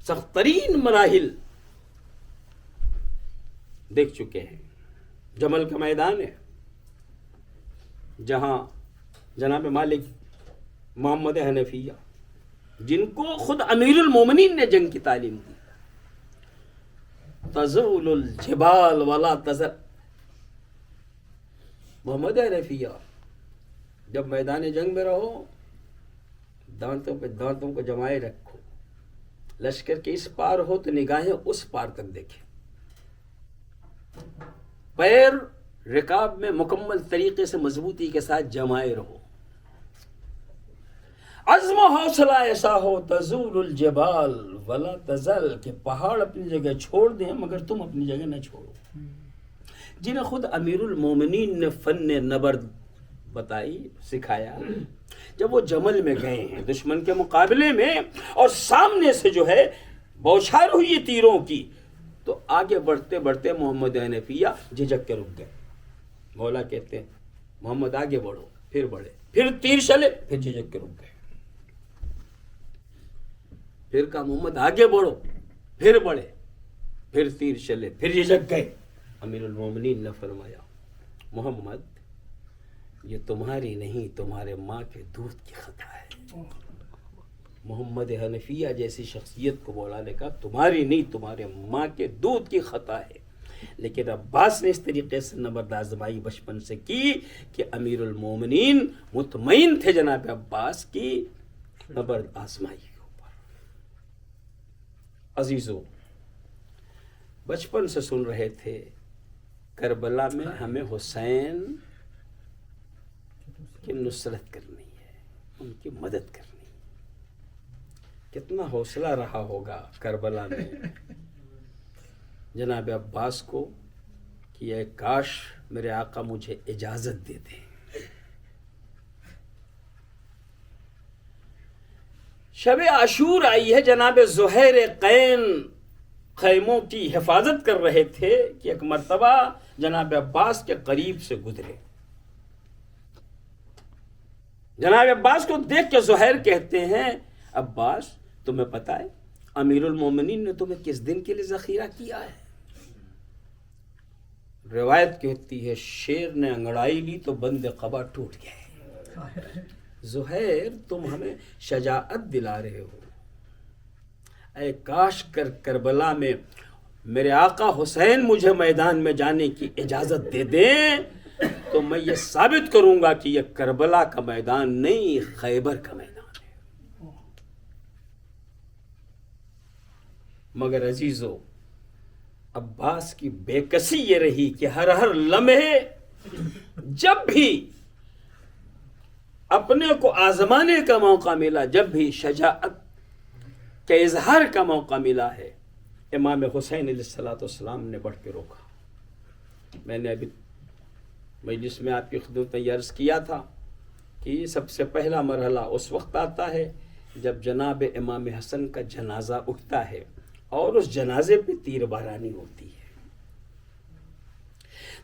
سخت ترین مراحل دیکھ چکے ہیں۔ جمل کا میدان ہے جہاں جناب مالک محمد حنفیہ، جن کو خود امیر المومنین نے جنگ کی تعلیم دی، تزول الجبال ولا تزل، محمد حنفیہ جب میدان جنگ میں رہو دانتوں پہ دانتوں کو جمائے رکھو، لشکر کے اس پار ہو تو نگاہیں اس پار تک دیکھیں، پیر رکاب میں مکمل طریقے سے مضبوطی کے ساتھ جمائے رہو، عزم و حوصلہ ایسا ہو تزول الجبال ولا تزل، کہ پہاڑ اپنی جگہ چھوڑ دیں مگر تم اپنی جگہ نہ چھوڑو۔ جنہیں خود امیر المومنین نے فن نبرد بتائی، سکھایا، جب وہ جمل میں گئے ہیں دشمن کے مقابلے میں اور سامنے سے جو ہے بوچھار ہوئی تیروں کی، تو آگے بڑھتے بڑھتے محمد حنفیہ جھجک کے رک گئے۔ مولا کہتے ہیں محمد آگے بڑھو، پھر بڑھے، پھر تیر چلے، پھر جھجک کے رک گئے، پھر کہا محمد آگے بڑھو، پھر بڑھے، پھر تیر چلے، پھر جھجک گئے۔ امیر المومنین نے فرمایا محمد یہ تمہاری نہیں تمہارے ماں کے دودھ کی خطا ہے۔ محمد حنفیہ جیسی شخصیت کو مولا نے کہا تمہاری نہیں تمہارے ماں کے دودھ کی خطا ہے، لیکن عباس نے اس طریقے سے نبرد آزمائی بچپن سے کی کہ امیر المومنین مطمئن تھے جناب عباس کی نبرد آزمائی کے اوپر۔ عزیزو، بچپن سے سن رہے تھے کربلا میں ہمیں حسین کی نصرت کرنی ہے، ان کی مدد کرنی ہے۔ کتنا حوصلہ رہا ہوگا کربلا میں جناب عباس کو کہ اے کاش میرے آقا مجھے اجازت دے دیں۔ شب عاشور آئی ہے، جناب زہیر قین خیموں کی حفاظت کر رہے تھے کہ ایک مرتبہ جناب عباس کے قریب سے گزرے۔ جناب عباس کو دیکھ کے زہیر کہتے ہیں عباس تمہیں پتہ ہے امیر المومنین نے تمہیں کس دن کے لیے ذخیرہ کیا ہے؟ روایت کہتی ہے شیر نے انگڑائی لی تو بند قبا ٹوٹ گئے۔ زہیر تم ہمیں شجاعت دلا رہے ہو، اے کاش کربلا میں میرے آقا حسین مجھے میدان میں جانے کی اجازت دے دیں تو میں یہ ثابت کروں گا کہ یہ کربلا کا میدان نہیں، خیبر کا میدان ہے۔ مگر عزیزو، عباس کی بے کسی یہ رہی کہ ہر لمحے جب بھی اپنے کو آزمانے کا موقع ملا، جب بھی شجاعت کے اظہار کا موقع ملا ہے، امام حسین علیہ السلام نے بڑھ کے روکا۔ میں نے ابھی مجلس میں آپ کی خدمت میں عرض کیا تھا کہ یہ سب سے پہلا مرحلہ اس وقت آتا ہے جب جناب امام حسن کا جنازہ اٹھتا ہے اور اس جنازے پہ تیر بارانی ہوتی ہے۔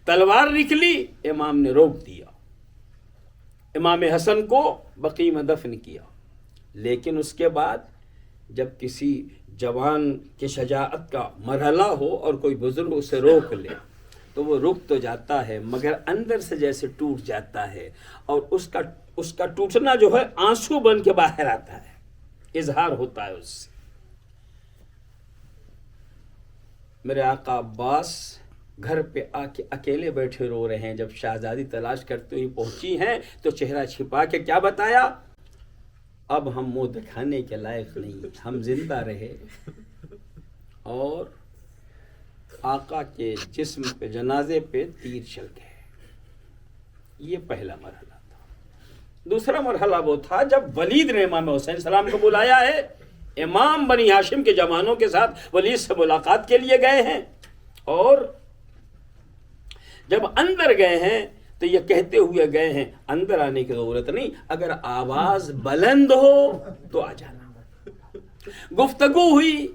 تلوار نکلی، امام نے روک دیا، امام حسن کو بقیع میں دفن کیا۔ لیکن اس کے بعد جب کسی جوان کی شجاعت کا مرحلہ ہو اور کوئی بزرگ اسے روک لے تو وہ رک تو جاتا ہے مگر اندر سے جیسے ٹوٹ جاتا ہے، اور اس کا ٹوٹنا جو ہے آنسو بن کے باہر آتا ہے، اظہار ہوتا ہے اس سے۔ میرے آقا عباس گھر پہ آ کے اکیلے بیٹھے رو رہے ہیں۔ جب شہزادی تلاش کرتے ہوئی پہنچی ہیں تو چہرہ چھپا کے کیا بتایا؟ اب ہم منہ دکھانے کے لائق نہیں، ہم زندہ رہے اور آقا کے جسم پہ، جنازے پہ تیر چل گئے۔ یہ پہلا مرحلہ تھا۔ دوسرا مرحلہ وہ تھا جب ولید نے امام حسین السلام کو بلایا ہے، امام بنی ہاشم کے جوانوں کے ساتھ ولید سے ملاقات کے لیے گئے ہیں، اور جب اندر گئے ہیں تو یہ کہتے ہوئے گئے ہیں اندر آنے کی ضرورت نہیں، اگر آواز بلند ہو تو آ جانا۔ گفتگو ہوئی،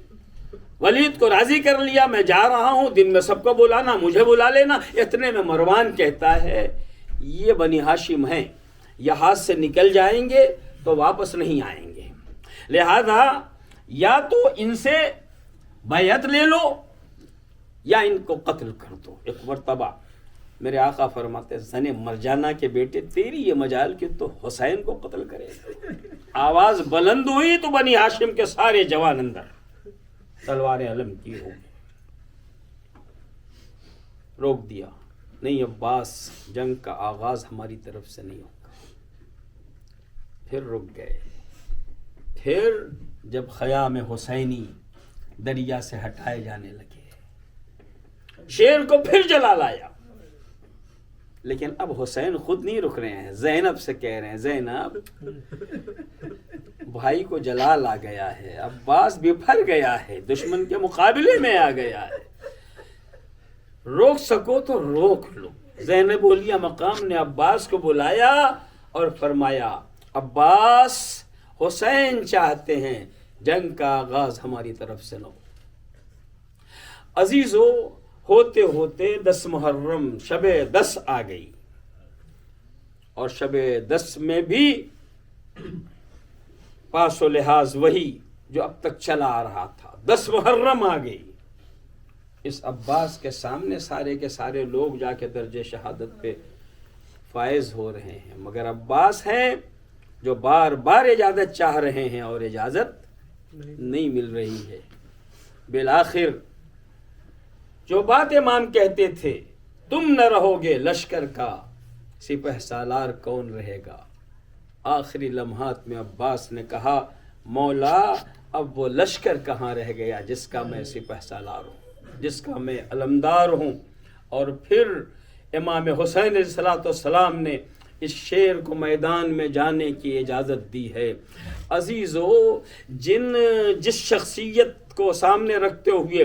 ولید کو راضی کر لیا، میں جا رہا ہوں، دن میں سب کو بلانا، مجھے بلا لینا۔ اتنے میں مروان کہتا ہے یہ بنی ہاشم ہیں، یہ ہاتھ سے نکل جائیں گے تو واپس نہیں آئیں گے، لہذا یا تو ان سے بیعت لے لو یا ان کو قتل کر دو۔ ایک مرتبہ میرے آقا فرماتے زن مرجانہ کے بیٹے تیری یہ مجال کہ تو حسین کو قتل کرے۔ آواز بلند ہوئی تو بنی ہاشم کے سارے جوان اندر، تلواریں علم کی ہو گئی۔ روک دیا، نہیں عباس، جنگ کا آغاز ہماری طرف سے نہیں ہوگا۔ پھر رک گئے۔ پھر جب خیام حسینی دریا سے ہٹائے جانے لگے، شیر کو پھر جلا لایا، لیکن اب حسین خود نہیں رک رہے ہیں، زینب سے کہہ رہے ہیں زینب بھائی کو جلال آ گیا ہے، عباس بفر گیا ہے، دشمن کے مقابلے میں آ گیا ہے، روک سکو تو روک لو۔ زینب اولیاء مقام نے عباس کو بلایا اور فرمایا عباس، حسین چاہتے ہیں جنگ کا آغاز ہماری طرف سے نہ ہو۔ عزیزو، ہوتے ہوتے 10 محرم شب 10 آ گئی، اور شب 10 میں بھی پاس و لحاظ وہی جو اب تک چلا آ رہا تھا۔ 10 محرم آ گئی، اس عباس کے سامنے سارے کے سارے لوگ جا کے درجہ شہادت پہ فائز ہو رہے ہیں، مگر عباس ہیں جو بار بار اجازت چاہ رہے ہیں اور اجازت نہیں مل رہی ہے۔ بالآخر جو بات امام کہتے تھے، تم نہ رہو گے لشکر کا سپہ سالار کون رہے گا، آخری لمحات میں عباس نے کہا مولا اب وہ لشکر کہاں رہ گیا جس کا میں سپہ سالار ہوں، جس کا میں علمدار ہوں۔ اور پھر امام حسین علیہ السلام نے اس شیر کو میدان میں جانے کی اجازت دی ہے۔ عزیزو، جس شخصیت کو سامنے رکھتے ہوئے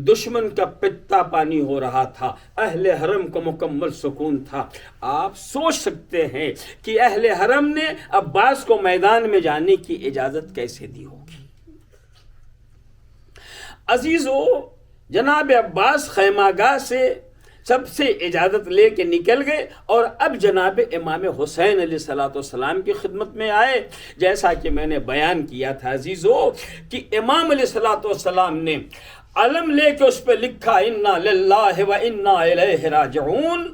دشمن کا پتا پانی ہو رہا تھا، اہل حرم کو مکمل سکون تھا، آپ سوچ سکتے ہیں کہ اہل حرم نے عباس کو میدان میں جانے کی اجازت کیسے دی ہوگی۔ عزیزو، جناب عباس خیمہ گاہ سے سب سے اجازت لے کے نکل گئے اور اب جناب امام حسین علیہ السلام کی خدمت میں آئے۔ جیسا کہ میں نے بیان کیا تھا عزیزو کہ امام علیہ السلام نے علم لے کے اس پہ لکھا انا للہ و انا الیہ راجعون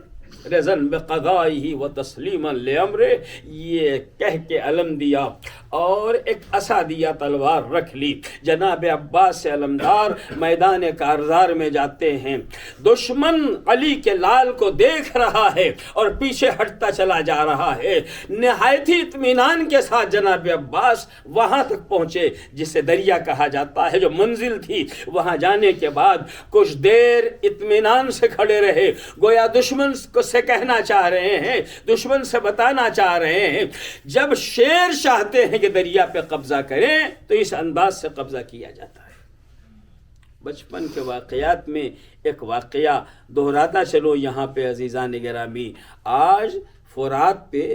رضن بقضائہ و تسلیما لامرہ، یہ کہہ کے علم دیا اور ایک عصا دیا، تلوار رکھ لی۔ جناب عباس سے علمدار میدان کارزار میں جاتے ہیں، دشمن علی کے لال کو دیکھ رہا ہے اور پیچھے ہٹتا چلا جا رہا ہے۔ نہایت ہی اطمینان کے ساتھ جناب عباس وہاں تک پہنچے جسے دریا کہا جاتا ہے، جو منزل تھی۔ وہاں جانے کے بعد کچھ دیر اطمینان سے کھڑے رہے، گویا دشمن سے کہنا چاہ رہے ہیں، دشمن سے بتانا چاہ رہے ہیں۔ جب شیر چاہتے ہیں کہ دریا پہ قبضہ کریں تو اس انداز سے قبضہ کیا جاتا ہے۔ بچپن کے واقعات میں ایک واقعہ دہراتا چلو یہاں پہ عزیزان گرامی۔ آج فرات پہ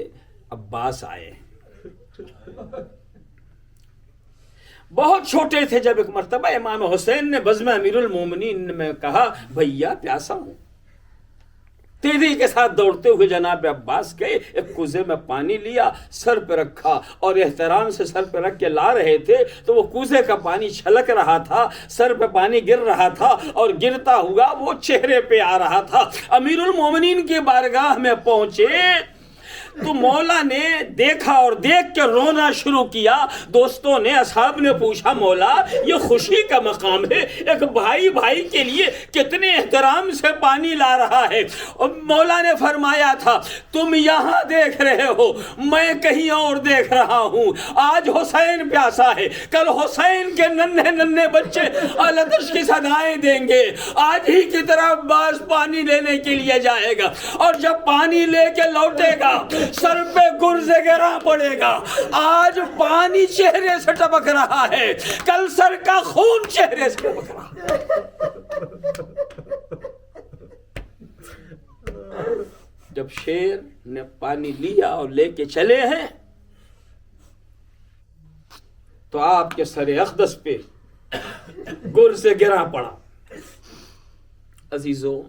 عباس آئے، بہت چھوٹے تھے جب ایک مرتبہ امام حسین نے بزم امیر المومنین میں کہا بھیا پیاسا ہوں، تیزی کے ساتھ دوڑتے ہوئے جناب عباس گئے، ایک کوزے میں پانی لیا، سر پہ رکھا اور احترام سے سر پہ رکھ کے لا رہے تھے تو وہ کوزے کا پانی چھلک رہا تھا، سر پہ پانی گر رہا تھا اور گرتا ہوا وہ چہرے پہ آ رہا تھا۔ امیر المومنین کی بارگاہ میں پہنچے تو مولا نے دیکھا اور دیکھ کے رونا شروع کیا۔ دوستوں نے، اصحاب نے پوچھا مولا یہ خوشی کا مقام ہے، ایک بھائی بھائی کے لیے کتنے احترام سے پانی لا رہا ہے۔ اور مولا نے فرمایا تھا تم یہاں دیکھ رہے ہو، میں کہیں اور دیکھ رہا ہوں۔ آج حسین پیاسا ہے، کل حسین کے ننھے ننھے بچے التش کی صدائیں دیں گے۔ آج ہی کی طرح عباس پانی لینے کے لیے جائے گا اور جب پانی لے کے لوٹے گا سر پہ گرز گراں پڑے گا۔ آج پانی چہرے سے ٹپک رہا ہے، کل سر کا خون چہرے سے ٹپک رہا ہے۔ جب شیر نے پانی لیا اور لے کے چلے ہیں تو آپ کے سر اقدس پہ گرز گراں پڑا۔ عزیزو،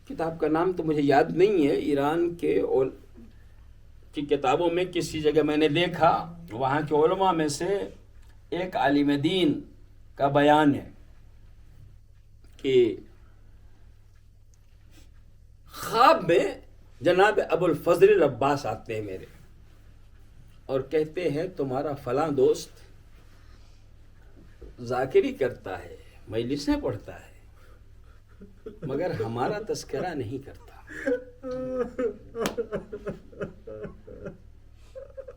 کتاب کا نام تو مجھے یاد نہیں ہے، ایران کے کی کتابوں میں کسی جگہ میں نے دیکھا، وہاں کے علماء میں سے ایک عالم دین کا بیان ہے کہ خواب میں جناب ابو الفضل العباس آتے ہیں میرے اور کہتے ہیں تمہارا فلاں دوست ذاکری کرتا ہے، مجلسیں پڑھتا ہے، مگر ہمارا تذکرہ نہیں کرتا۔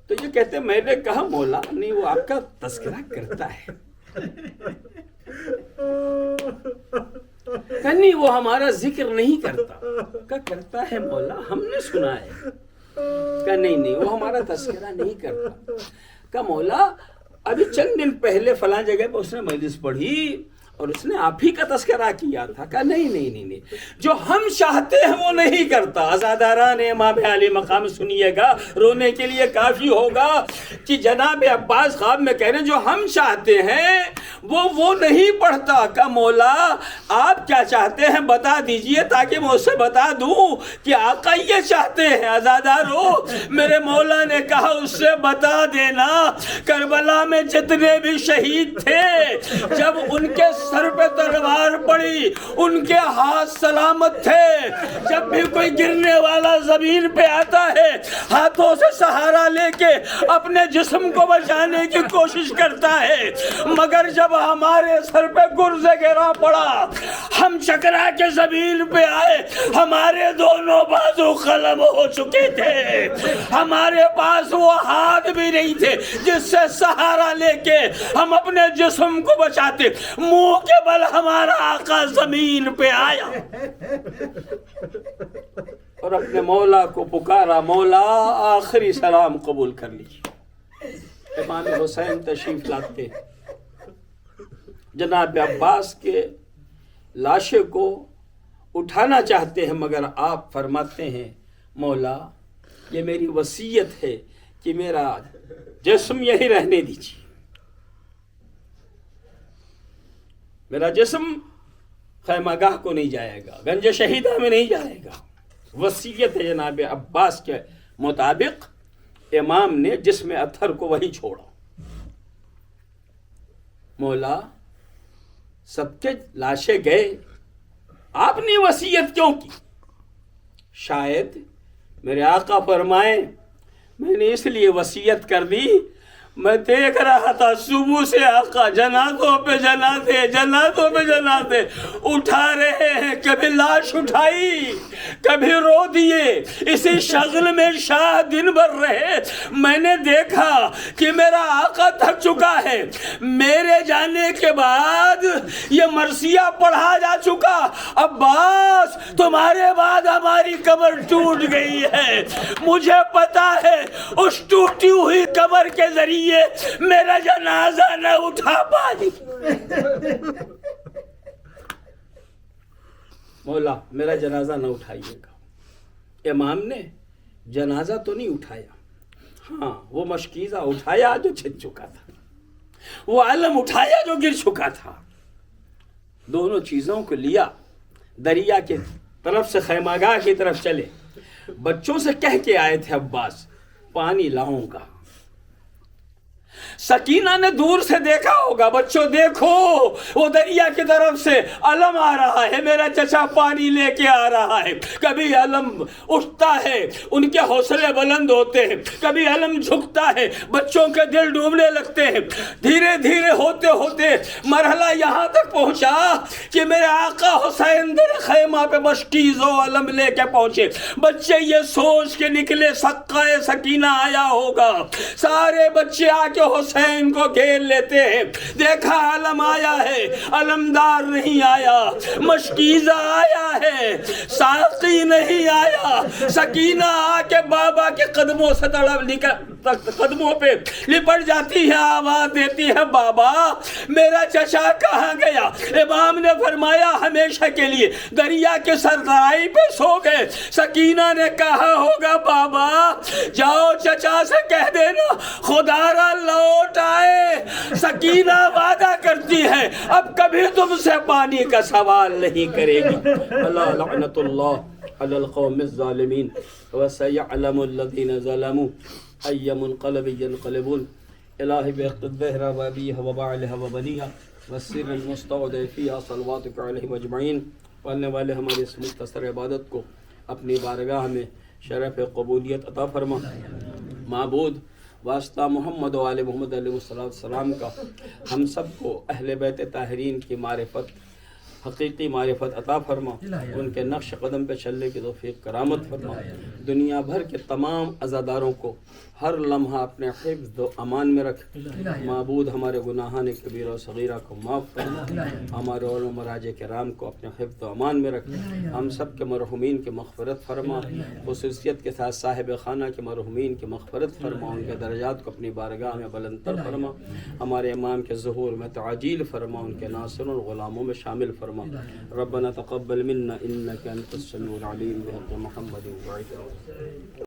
تو یہ کہتے میں نے کہا مولا نہیں، وہ آپ کا تذکرہ کرتا ہے، کہ نہیں وہ ہمارا ذکر نہیں کرتا، کہ کرتا ہے مولا ہم نے سنا ہے، کہ نہیں وہ ہمارا تذکرہ نہیں کرتا، کہ مولا ابھی چند دن پہلے فلاں جگہ پہ اس نے مجلس پڑھی اور اس نے آپ ہی کا تذکرہ کیا تھا، کہا نہیں جو ہم چاہتے ہیں وہ نہیں کرتا۔ عزاداران امام علی مقام سنیے گا، رونے کے لیے کافی ہوگا کہ جناب عباس خواب میں کہہ رہے ہیں جو ہم چاہتے ہیں وہ نہیں پڑھتا۔ کہ مولا آپ کیا چاہتے ہیں بتا دیجئے تاکہ میں اسے بتا دوں کہ آقا یہ چاہتے ہیں۔ عزادارو، میرے مولا نے کہا اس سے بتا دینا کربلا میں جتنے بھی شہید تھے جب ان کے سر پہ تلوار پڑی ان کے ہاتھ سلامت تھے، جب بھی کوئی گرنے والا زمین پہ آتا ہے ہاتھوں سے سہارا لے کے اپنے جسم کو بچانے کی کوشش کرتا ہے، مگر جب ہمارے سر پہ گرز گراں پڑا ہم چکرا کے زمین پہ آئے، ہمارے دونوں بازو قلم ہو چکے تھے، ہمارے پاس وہ ہاتھ بھی نہیں تھے جس سے سہارا لے کے ہم اپنے جسم کو بچاتے، منہ کے بل ہمارا آقا زمین پہ آیا اور اپنے مولا کو پکارا، مولا آخری سلام قبول کر لیجیے۔ امام حسین تشریف لاتے، جناب عباس کے لاشے کو اٹھانا چاہتے ہیں مگر آپ فرماتے ہیں مولا یہ میری وصیت ہے کہ میرا جسم یہی رہنے دیجیے، میرا جسم خیمہ گاہ کو نہیں جائے گا، گنج شہیدہ میں نہیں جائے گا۔ وصیت ہے جناب عباس کے مطابق امام نے جسم اطہر کو وہیں چھوڑا۔ مولا سب کے لاشیں گئے، آپ نے وصیت کیوں کی؟ شاید میرے آقا فرمائیں میں نے اس لیے وصیت کر دی، میں دیکھ رہا تھا صبح سے آقا جنازوں پہ جنازے جنازوں پہ جنازے اٹھا رہے ہیں، کبھی لاش اٹھائی کبھی رو دیے، اسی شغل میں شاہ دن بھر رہے۔ میں نے دیکھا کہ میرا آقا تھک چکا ہے، میرے جانے کے بعد یہ مرثیہ پڑھا جا چکا، عباس تمہارے بعد ہماری قبر ٹوٹ گئی ہے، مجھے پتا ہے اس ٹوٹی ہوئی قبر کے ذریعے میرا جنازہ نہ اٹھا پائی۔ مولا میرا جنازہ نہ اٹھائیے گا۔ امام نے جنازہ تو نہیں اٹھایا، ہاں وہ مشکیزہ اٹھایا جو چھن چکا تھا، وہ علم اٹھایا جو گر چکا تھا، دونوں چیزوں کو لیا، دریا کی طرف سے خیمہ گاہ کی طرف چلے، بچوں سے کہہ کے آئے تھے عباس پانی لاؤں گا۔ سکینہ نے دور سے دیکھا ہوگا، بچوں دیکھو وہ دریا کی طرف سے علم آ رہا ہے، میرا چچا پانی لے کے آ رہا ہے۔ کبھی علم اٹھتا ہے، ان کے حوصلے بلند ہوتے ہیں، کبھی علم جھکتا ہے، بچوں کے دل ڈوبنے لگتے ہیں۔ دھیرے دھیرے ہوتے ہوتے مرحلہ یہاں تک پہنچا کہ میرے آقا حسین در خیمہ پہ مشکیز و علم لے کے پہنچے۔ بچے یہ سوچ کے نکلے سقائے سکینہ آیا ہوگا، سارے بچے آ کے حسین کو گھیر لیتے ہیں، دیکھا علم آیا ہے، علمدار نہیں آیا، مشکیزہ آیا ہے، ساقی نہیں آیا۔ سکینہ آ کے بابا کے قدموں سے قدموں پہ لپٹ جاتی ہے، آواز دیتی ہے بابا میرا چچا کہاں گیا؟ امام نے فرمایا ہمیشہ کے لیے دریا کے سردائی پہ سو گئے۔ سکینہ نے کہا ہوگا بابا جاؤ چچا سے کہہ دینا خدا را لوٹ آئے۔ سکینہ وعدہ کرتی ہے اب کبھی تم سے پانی کا سوال نہیں کرے گی۔ اللہ لعنت اللہ علی القوم الظالمین وسیعلم الذین ظلموا ای منقلب ینقلبون۔ الہی بحق الدہر وابیہ وبعلہ وبنیہ والسر المستودع فیہا صلواتک علیہم اجمعین۔ پڑھنے والے ہماری اس مختصر عبادت کو اپنی بارگاہ میں شرف قبولیت عطا فرما۔ معبود واسطہ محمد و آل محمد علیہ السلام کا ہم سب کو اہل بیت طاہرین کی معرفت، حقیقی معرفت عطا فرما، ان کے نقش قدم پہ چلنے کی توفیق کرامت فرما۔ دنیا بھر کے تمام عزاداروں کو ہر لمحہ اپنے حفظ و امان میں رکھ۔ معبود ہمارے گناہان کبیرہ و صغیرہ کو معاف فرما، ہمارے علماء مراجع کرام کو اپنے حفظ و امان میں رکھ۔ ہم سب کے مرحومین کی مغفرت فرما، خصوصیت کے ساتھ صاحب خانہ کے مرحومین کی مغفرت فرما، ان کے درجات کو اپنی بارگاہ میں بلند تر فرما۔ ہمارے امام کے ظہور میں تعجیل فرما، ان کے ناصروں اور غلاموں میں شامل فرما۔ ربنا تقبل منا انك انت السميع العليم بحق محمد وعلى